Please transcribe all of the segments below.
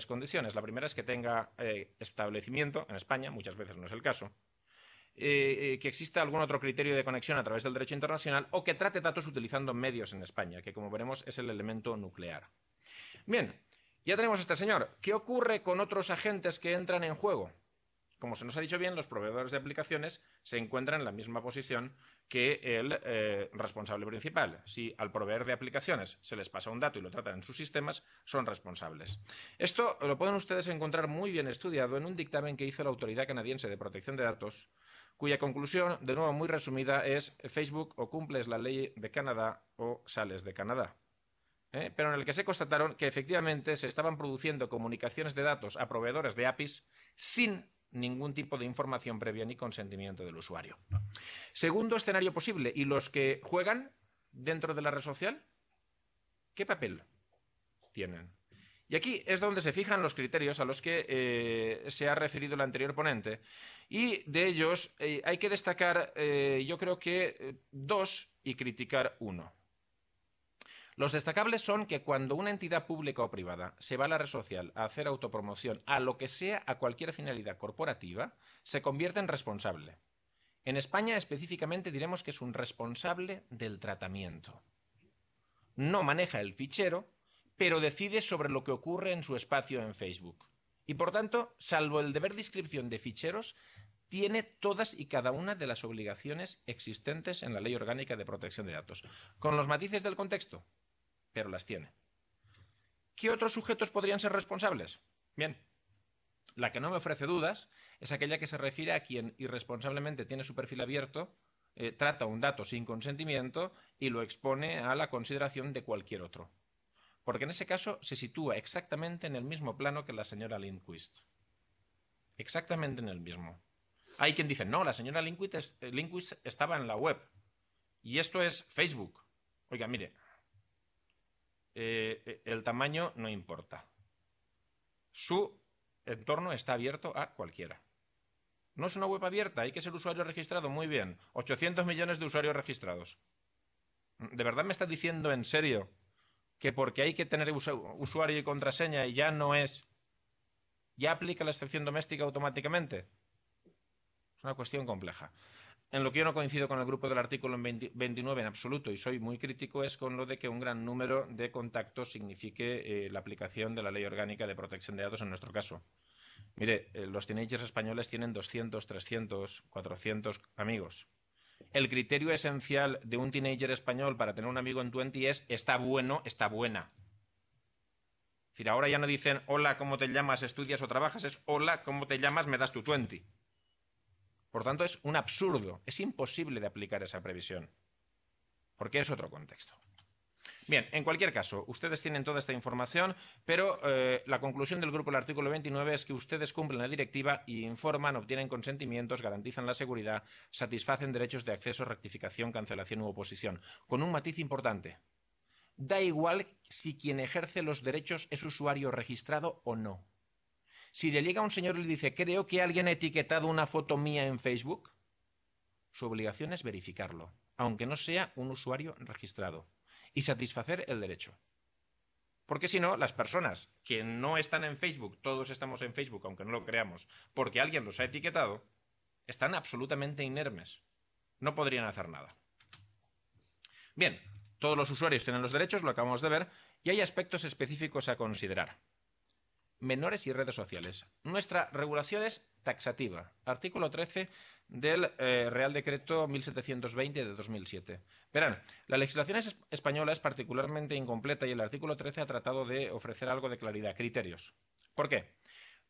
condiciones. La primera es que tenga establecimiento, en España, muchas veces no es el caso, que exista algún otro criterio de conexión a través del derecho internacional o que trate datos utilizando medios en España, que como veremos es el elemento nuclear. Bien, ya tenemos a este señor. ¿Qué ocurre con otros agentes que entran en juego? Como se nos ha dicho bien, los proveedores de aplicaciones se encuentran en la misma posición que el responsable principal. Si al proveedor de aplicaciones se les pasa un dato y lo tratan en sus sistemas, son responsables. Esto lo pueden ustedes encontrar muy bien estudiado en un dictamen que hizo la Autoridad Canadiense de Protección de Datos, cuya conclusión, de nuevo muy resumida, es Facebook o cumples la ley de Canadá o sales de Canadá. Pero en el que se constataron que efectivamente se estaban produciendo comunicaciones de datos a proveedores de APIs sin ningún tipo de información previa ni consentimiento del usuario. Segundo escenario posible, ¿y los que juegan dentro de la red social? ¿Qué papel tienen? Y aquí es donde se fijan los criterios a los que se ha referido el anterior ponente. Y de ellos hay que destacar, yo creo que dos y criticar uno. Los destacables son que cuando una entidad pública o privada se va a la red social a hacer autopromoción a lo que sea, a cualquier finalidad corporativa, se convierte en responsable. En España específicamente diremos que es un responsable del tratamiento. No maneja el fichero, pero decide sobre lo que ocurre en su espacio en Facebook. Y por tanto, salvo el deber de inscripción de ficheros, tiene todas y cada una de las obligaciones existentes en la Ley Orgánica de Protección de Datos, con los matices del contexto, pero las tiene. ¿Qué otros sujetos podrían ser responsables? Bien, la que no me ofrece dudas es aquella que se refiere a quien irresponsablemente tiene su perfil abierto, trata un dato sin consentimiento y lo expone a la consideración de cualquier otro. Porque en ese caso se sitúa exactamente en el mismo plano que la señora Lindquist. Exactamente en el mismo. Hay quien dice, no, la señora Lindquist estaba en la web. Y esto es Facebook. Oiga, mire, el tamaño no importa. Su entorno está abierto a cualquiera. No es una web abierta, hay que ser usuario registrado. Muy bien, 800 millones de usuarios registrados. ¿De verdad me está diciendo en serio que porque hay que tener usuario y contraseña y ya no es, ya aplica la excepción doméstica automáticamente? Es una cuestión compleja. En lo que yo no coincido con el grupo del artículo 29 en absoluto y soy muy crítico es con lo de que un gran número de contactos signifique la aplicación de la Ley Orgánica de Protección de Datos en nuestro caso. Mire, los teenagers españoles tienen 200, 300, 400 amigos. El criterio esencial de un teenager español para tener un amigo en Twenty es está bueno, está buena. Es decir, ahora ya no dicen hola, ¿cómo te llamas? ¿Estudias o trabajas? Es hola, ¿cómo te llamas? Me das tu Twenty. Por tanto, es un absurdo, es imposible de aplicar esa previsión, porque es otro contexto. Bien, en cualquier caso, ustedes tienen toda esta información, pero la conclusión del grupo del artículo 29 es que ustedes cumplen la directiva y informan, obtienen consentimientos, garantizan la seguridad, satisfacen derechos de acceso, rectificación, cancelación u oposición, con un matiz importante. Da igual si quien ejerce los derechos es usuario registrado o no. Si le llega a un señor y le dice, creo que alguien ha etiquetado una foto mía en Facebook, su obligación es verificarlo, aunque no sea un usuario registrado, y satisfacer el derecho. Porque si no, las personas que no están en Facebook, todos estamos en Facebook, aunque no lo creamos, porque alguien los ha etiquetado, están absolutamente inermes. No podrían hacer nada. Bien, todos los usuarios tienen los derechos, lo acabamos de ver, y hay aspectos específicos a considerar. Menores y redes sociales. Nuestra regulación es taxativa. Artículo 13 del Real Decreto 1720 de 2007. Verán, la legislación española es particularmente incompleta y el artículo 13 ha tratado de ofrecer algo de claridad, criterios. ¿Por qué?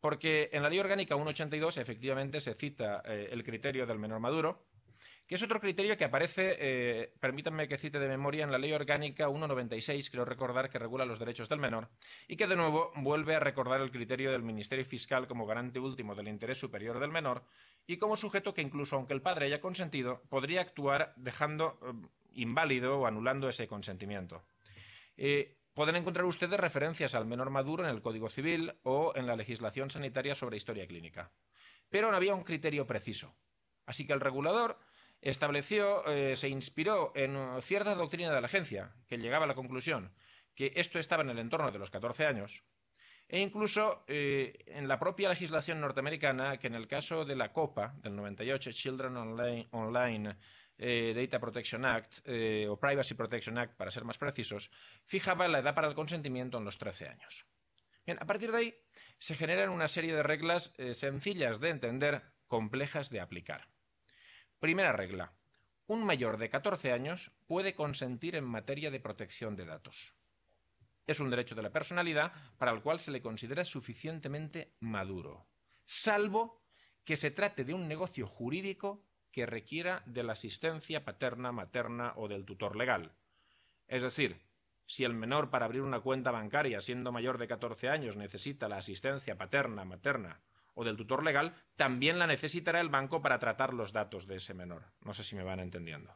Porque en la Ley Orgánica 182 efectivamente se cita el criterio del menor maduro, que es otro criterio que aparece, permítanme que cite de memoria, en la Ley Orgánica 196, creo recordar, que regula los derechos del menor, y que de nuevo vuelve a recordar el criterio del Ministerio Fiscal como garante último del interés superior del menor y como sujeto que incluso aunque el padre haya consentido, podría actuar dejando inválido o anulando ese consentimiento. Pueden encontrar ustedes referencias al menor maduro en el Código Civil o en la legislación sanitaria sobre historia clínica. Pero no había un criterio preciso. Así que el regulador estableció, se inspiró en cierta doctrina de la agencia, que llegaba a la conclusión que esto estaba en el entorno de los 14 años, E incluso en la propia legislación norteamericana, que en el caso de la COPA del 98, Children Online Data Protection Act, o Privacy Protection Act, para ser más precisos, fijaba la edad para el consentimiento en los 13 años. Bien, a partir de ahí se generan una serie de reglas sencillas de entender, complejas de aplicar. Primera regla. Un mayor de 14 años puede consentir en materia de protección de datos. Es un derecho de la personalidad para el cual se le considera suficientemente maduro, salvo que se trate de un negocio jurídico que requiera de la asistencia paterna, materna o del tutor legal. Es decir, si el menor para abrir una cuenta bancaria siendo mayor de 14 años necesita la asistencia paterna, materna o del tutor legal, también la necesitará el banco para tratar los datos de ese menor. No sé si me van entendiendo.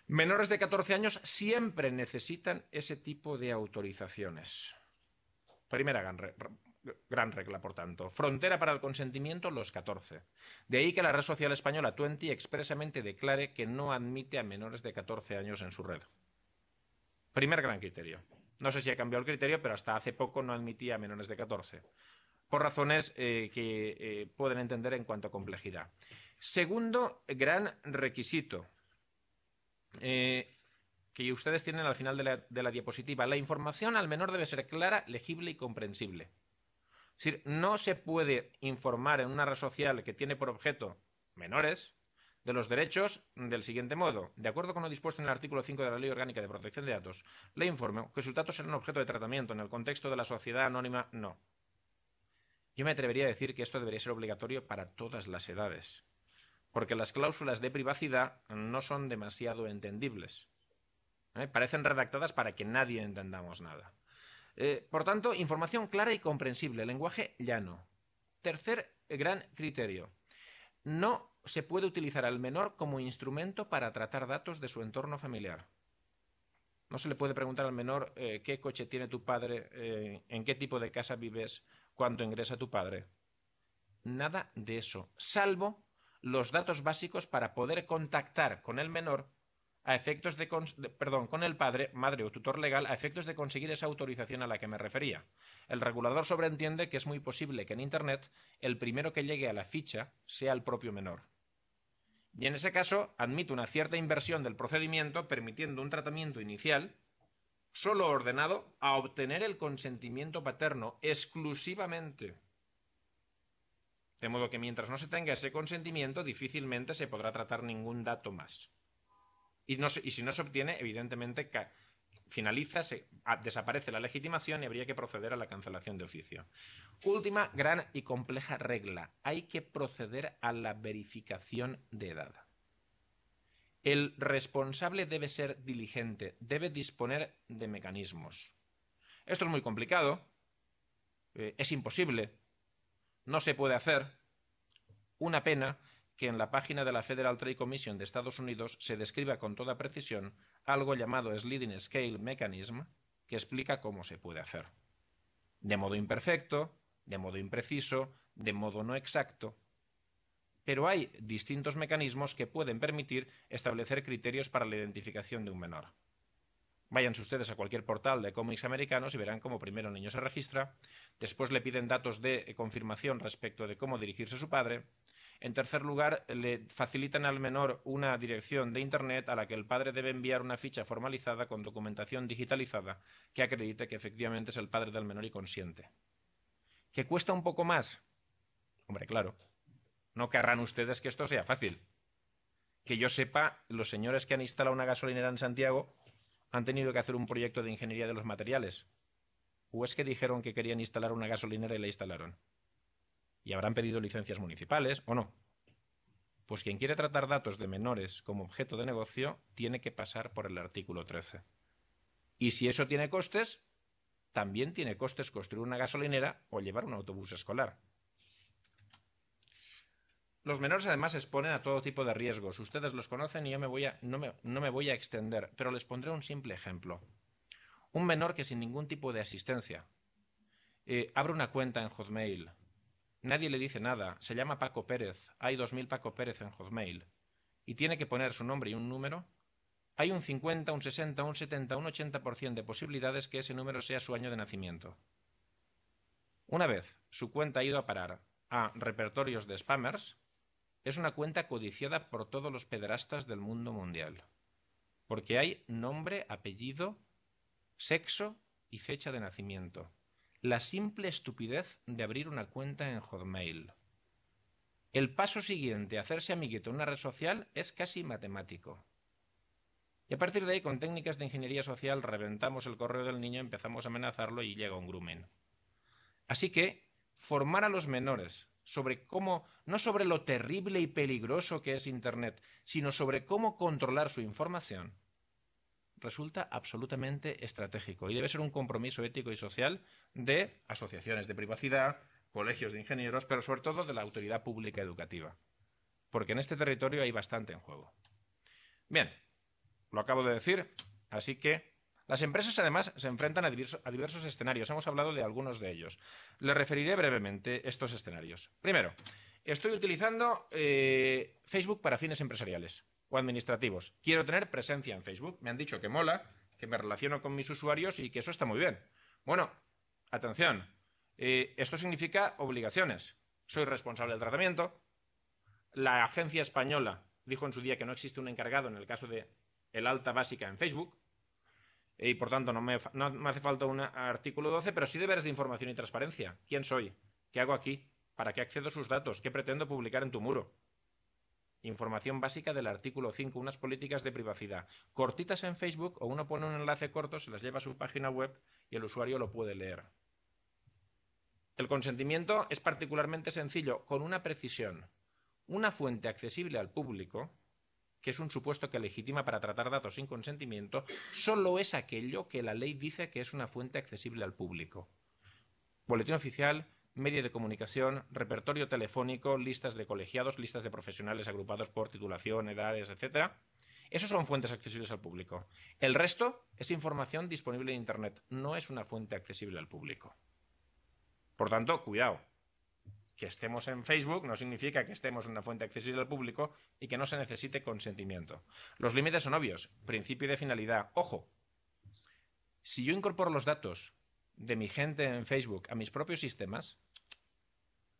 Menores de 14 años siempre necesitan ese tipo de autorizaciones. Primera gran regla, por tanto. Frontera para el consentimiento, los 14. De ahí que la red social española Twenty expresamente declare que no admite a menores de 14 años en su red. Primer gran criterio. No sé si ha cambiado el criterio, pero hasta hace poco no admitía a menores de 14. Por razones que pueden entender en cuanto a complejidad. Segundo gran requisito. Que ustedes tienen al final de la diapositiva. La información al menor debe ser clara, legible y comprensible. Es decir, no se puede informar en una red social que tiene por objeto menores de los derechos del siguiente modo. De acuerdo con lo dispuesto en el artículo 5 de la Ley Orgánica de Protección de Datos, le informo que sus datos serán objeto de tratamiento en el contexto de la sociedad anónima. No. Yo me atrevería a decir que esto debería ser obligatorio para todas las edades, porque las cláusulas de privacidad no son demasiado entendibles. Parecen redactadas para que nadie entendamos nada. Por tanto, información clara y comprensible, lenguaje llano. Tercer gran criterio. No se puede utilizar al menor como instrumento para tratar datos de su entorno familiar. No se le puede preguntar al menor qué coche tiene tu padre, en qué tipo de casa vives, cuánto ingresa tu padre. Nada de eso, salvo los datos básicos para poder contactar con el menor a efectos con el padre, madre o tutor legal, a efectos de conseguir esa autorización a la que me refería. El regulador sobreentiende que es muy posible que en Internet el primero que llegue a la ficha sea el propio menor. Y en ese caso admite una cierta inversión del procedimiento, permitiendo un tratamiento inicial solo ordenado a obtener el consentimiento paterno exclusivamente. De modo que mientras no se tenga ese consentimiento, difícilmente se podrá tratar ningún dato más. Y si no se obtiene, evidentemente finaliza, desaparece la legitimación y habría que proceder a la cancelación de oficio. Última gran y compleja regla. Hay que proceder a la verificación de edad. El responsable debe ser diligente, debe disponer de mecanismos. Esto es muy complicado, es imposible, no se puede hacer. Una pena que en la página de la Federal Trade Commission de Estados Unidos se describa con toda precisión algo llamado Sliding Scale Mechanism, que explica cómo se puede hacer. De modo imperfecto, de modo impreciso, de modo no exacto. Pero hay distintos mecanismos que pueden permitir establecer criterios para la identificación de un menor. Váyanse ustedes a cualquier portal de cómics americanos y verán cómo primero el niño se registra, después le piden datos de confirmación respecto de cómo dirigirse a su padre. En tercer lugar, le facilitan al menor una dirección de Internet a la que el padre debe enviar una ficha formalizada con documentación digitalizada que acredite que efectivamente es el padre del menor y consiente. ¿Que cuesta un poco más? Hombre, claro. No querrán ustedes que esto sea fácil. Que yo sepa, los señores que han instalado una gasolinera en Santiago han tenido que hacer un proyecto de ingeniería de los materiales. ¿O es que dijeron que querían instalar una gasolinera y la instalaron? ¿Y habrán pedido licencias municipales o no? Pues quien quiere tratar datos de menores como objeto de negocio tiene que pasar por el artículo 13. Y si eso tiene costes, también tiene costes construir una gasolinera o llevar un autobús escolar. Los menores además se exponen a todo tipo de riesgos. Ustedes los conocen y yo no me voy a extender, pero les pondré un simple ejemplo. Un menor que sin ningún tipo de asistencia abre una cuenta en Hotmail. Nadie le dice nada. Se llama Paco Pérez. Hay 2000 Paco Pérez en Hotmail. Y tiene que poner su nombre y un número. Hay un 50, un 60, un 70, un 80% de posibilidades que ese número sea su año de nacimiento. Una vez su cuenta ha ido a parar a repertorios de spammers, es una cuenta codiciada por todos los pederastas del mundo mundial. Porque hay nombre, apellido, sexo y fecha de nacimiento. La simple estupidez de abrir una cuenta en Hotmail. El paso siguiente, hacerse amiguito en una red social, es casi matemático. Y a partir de ahí, con técnicas de ingeniería social, reventamos el correo del niño, empezamos a amenazarlo y llega un grooming. Así que formar a los menores sobre cómo, no sobre lo terrible y peligroso que es Internet, sino sobre cómo controlar su información, resulta absolutamente estratégico y debe ser un compromiso ético y social de asociaciones de privacidad, colegios de ingenieros, pero sobre todo de la autoridad pública educativa. Porque en este territorio hay bastante en juego. Bien, lo acabo de decir, así que las empresas además se enfrentan a diversos escenarios. Hemos hablado de algunos de ellos. Les referiré brevemente estos escenarios. Primero, estoy utilizando Facebook para fines empresariales o administrativos. Quiero tener presencia en Facebook. Me han dicho que mola, que me relaciono con mis usuarios y que eso está muy bien. Bueno, atención, esto significa obligaciones. Soy responsable del tratamiento. La agencia española dijo en su día que no existe un encargado en el caso de el alta básica en Facebook. Y por tanto no me hace falta un artículo 12, pero sí deberes de información y transparencia. ¿Quién soy? ¿Qué hago aquí? ¿Para qué accedo a sus datos? ¿Qué pretendo publicar en tu muro? Información básica del artículo 5, unas políticas de privacidad. Cortitas en Facebook o uno pone un enlace corto, se las lleva a su página web y el usuario lo puede leer. El consentimiento es particularmente sencillo, con una precisión. Una fuente accesible al público, que es un supuesto que legitima para tratar datos sin consentimiento, solo es aquello que la ley dice que es una fuente accesible al público. Boletín oficial, medio de comunicación, repertorio telefónico, listas de colegiados, listas de profesionales agrupados por titulación, edades, etc. Esos son fuentes accesibles al público. El resto es información disponible en Internet, no es una fuente accesible al público. Por tanto, cuidado. Que estemos en Facebook no significa que estemos en una fuente accesible al público y que no se necesite consentimiento. Los límites son obvios. Principio de finalidad. Ojo, si yo incorporo los datos de mi gente en Facebook a mis propios sistemas,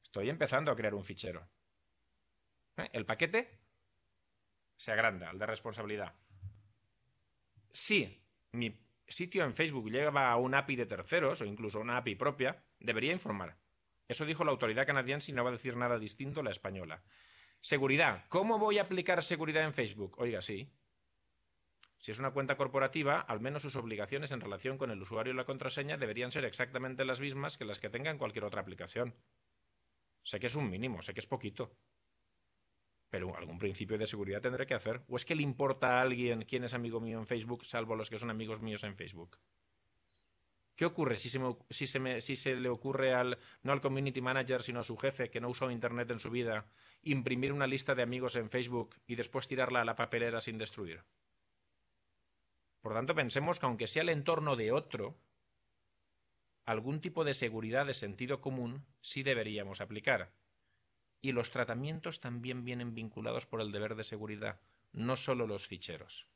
estoy empezando a crear un fichero. El paquete se agranda, el de responsabilidad. Si mi sitio en Facebook llega a una API de terceros o incluso a una API propia, debería informar. Eso dijo la autoridad canadiense y no va a decir nada distinto la española. Seguridad. ¿Cómo voy a aplicar seguridad en Facebook? Oiga, sí. Si es una cuenta corporativa, al menos sus obligaciones en relación con el usuario y la contraseña deberían ser exactamente las mismas que las que tenga en cualquier otra aplicación. Sé que es un mínimo, sé que es poquito. Pero algún principio de seguridad tendré que hacer. ¿O es que le importa a alguien quién es amigo mío en Facebook, salvo los que son amigos míos en Facebook? ¿Qué ocurre si se le ocurre no al community manager, sino a su jefe, que no usó Internet en su vida, imprimir una lista de amigos en Facebook y después tirarla a la papelera sin destruir? Por tanto, pensemos que aunque sea el entorno de otro, algún tipo de seguridad de sentido común sí deberíamos aplicar. Y los tratamientos también vienen vinculados por el deber de seguridad, no solo los ficheros.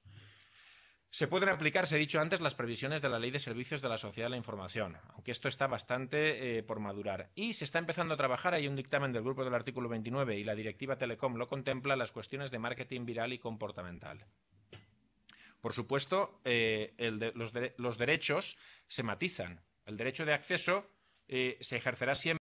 Se pueden aplicar, se ha dicho antes, las previsiones de la Ley de Servicios de la Sociedad de la Información, aunque esto está bastante por madurar. Y se está empezando a trabajar, hay un dictamen del grupo del artículo 29 y la Directiva Telecom lo contempla, las cuestiones de marketing viral y comportamental. Por supuesto, los derechos se matizan. El derecho de acceso se ejercerá siempre